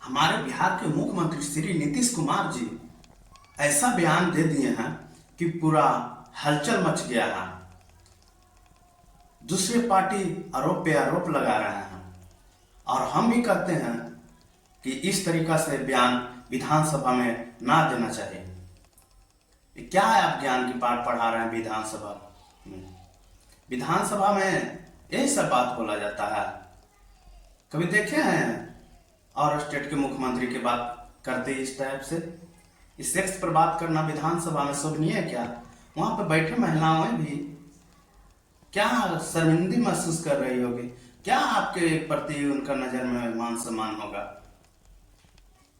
हमारे बिहार के मुख्यमंत्री श्री नीतीश कुमार जी ऐसा बयान दे दिए हैं कि पूरा हलचल मच गया है। दूसरी पार्टी आरोप पे आरोप लगा रहे हैं और हम भी कहते हैं कि इस तरीका से बयान विधानसभा में ना देना चाहिए। ये क्या है, आप ज्ञान की पाठ पढ़ा रहे हैं विधानसभा में? विधानसभा में यही सब बात बोला जाता है। कभी देखे हैं और स्टेट के मुख्यमंत्री की बात करते इस टाइप से? इस सेक्स पर बात करना विधानसभा में शोभनीय है क्या? वहां पर बैठे महिलाएं भी क्या शर्मिंदगी महसूस कर रही होगी? क्या आपके प्रति उनका नजर में मान सम्मान होगा?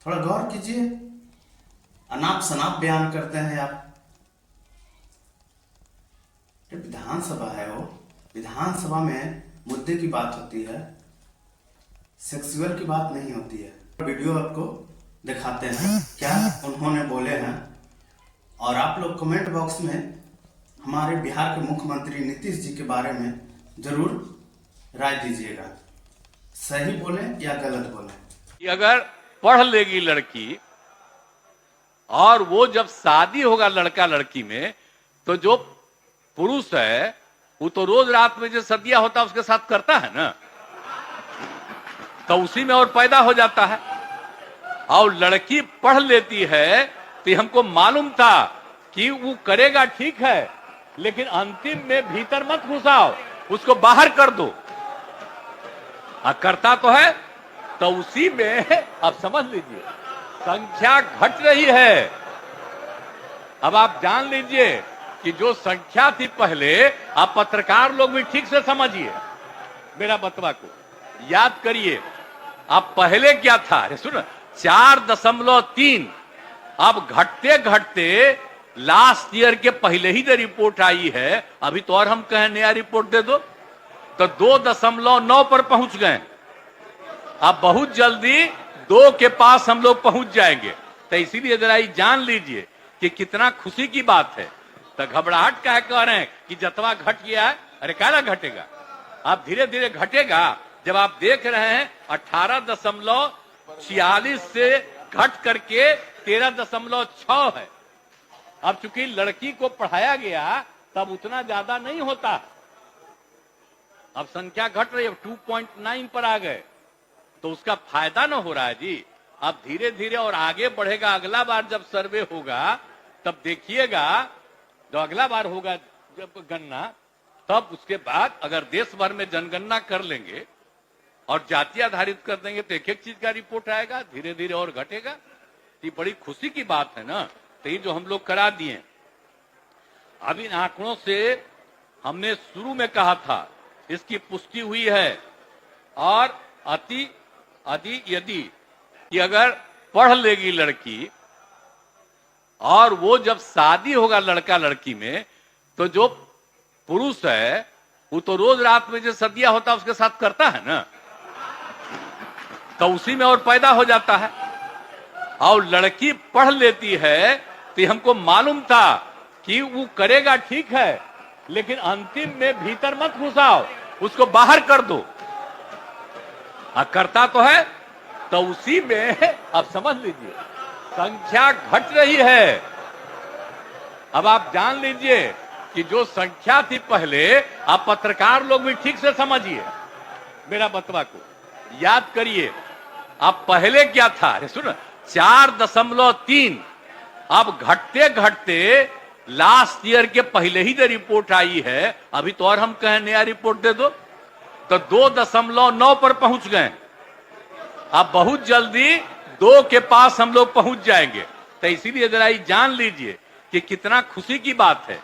थोड़ा गौर कीजिए। अनाप शनाप बयान करते हैं आप। विधानसभा है वो, विधानसभा में मुद्दे की बात होती है, सेक्सुअल की बात नहीं होती है। वीडियो आपको दिखाते हैं क्या उन्होंने बोले हैं और आप लोग कमेंट बॉक्स में हमारे बिहार के मुख्यमंत्री नीतीश जी के बारे में जरूर राय दीजिएगा। सही बोले या गलत बोले। कि अगर पढ़ लेगी लड़की और वो जब शादी होगा लड़का लड़की में, तो जो पुरुष है वो तो रोज रात में जो सदिया होता है उसके साथ करता है ना, तो उसी में और पैदा हो जाता है। और लड़की पढ़ लेती है तो हमको मालूम था कि वो करेगा, ठीक है, लेकिन अंतिम में भीतर मत घुसाओ, उसको बाहर कर दो। करता तो है, तो उसी में अब समझ लीजिए संख्या घट रही है। अब आप जान लीजिए कि जो संख्या थी पहले, आप पत्रकार लोग भी ठीक से समझिए मेरा बतवा को, याद करिए। अब पहले क्या था, अरे सुनो, 4.3। अब घटते घटते लास्ट ईयर के पहले ही जो रिपोर्ट आई है, अभी तो और हम कहें नया रिपोर्ट दे दो, तो 2.9 पर पहुंच गए। अब बहुत जल्दी 2 के पास हम लोग पहुंच जाएंगे। तो इसीलिए जरा ये जान लीजिए कि कितना खुशी की बात है। तो घबराहट क्या कह रहे हैं कि जतवा घट गया है? अरे क्या घटेगा, अब धीरे धीरे घटेगा। जब आप देख रहे हैं 18.46 से घट करके 13.6 है। अब चूंकि लड़की को पढ़ाया गया तब उतना ज्यादा नहीं होता, अब संख्या घट रही है, 2.9 पर आ गए, तो उसका फायदा ना हो रहा है जी। अब धीरे धीरे और आगे बढ़ेगा। अगला बार जब सर्वे होगा तब देखिएगा, जो अगला बार होगा जब गणना, तब उसके बाद अगर देश भर में जनगणना कर लेंगे और जाति आधारित कर देंगे तो एक एक चीज का रिपोर्ट आएगा, धीरे धीरे और घटेगा। ये बड़ी खुशी की बात है ना। तो ये जो हम लोग करा दिए, अब इन आंकड़ों से हमने शुरू में कहा था, इसकी पुष्टि हुई है। और यदि कि अगर पढ़ लेगी लड़की और वो जब शादी होगा लड़का लड़की में, तो जो पुरुष है वो तो रोज रात में जो सदिया होता है उसके साथ करता है ना, तो उसी में और पैदा हो जाता है। और लड़की पढ़ लेती है तो हमको मालूम था कि वो करेगा, ठीक है, लेकिन अंतिम में भीतर मत घुसाओ, उसको बाहर कर दो। करता तो है, तो उसी में अब समझ लीजिए संख्या घट रही है। अब आप जान लीजिए कि जो संख्या थी पहले, आप पत्रकार लोग भी ठीक से समझिए मेरा बतवा को, याद करिए। अब पहले क्या था, अरे सुनो, 4.3। अब घटते घटते लास्ट ईयर के पहले ही जो रिपोर्ट आई है, अभी तो और हम कहें नया रिपोर्ट दे दो, तो 2.9 पर पहुंच गए। अब बहुत जल्दी 2 के पास हम लोग पहुंच जाएंगे। तो इसीलिए जरा ये जान लीजिए कि कितना खुशी की बात है।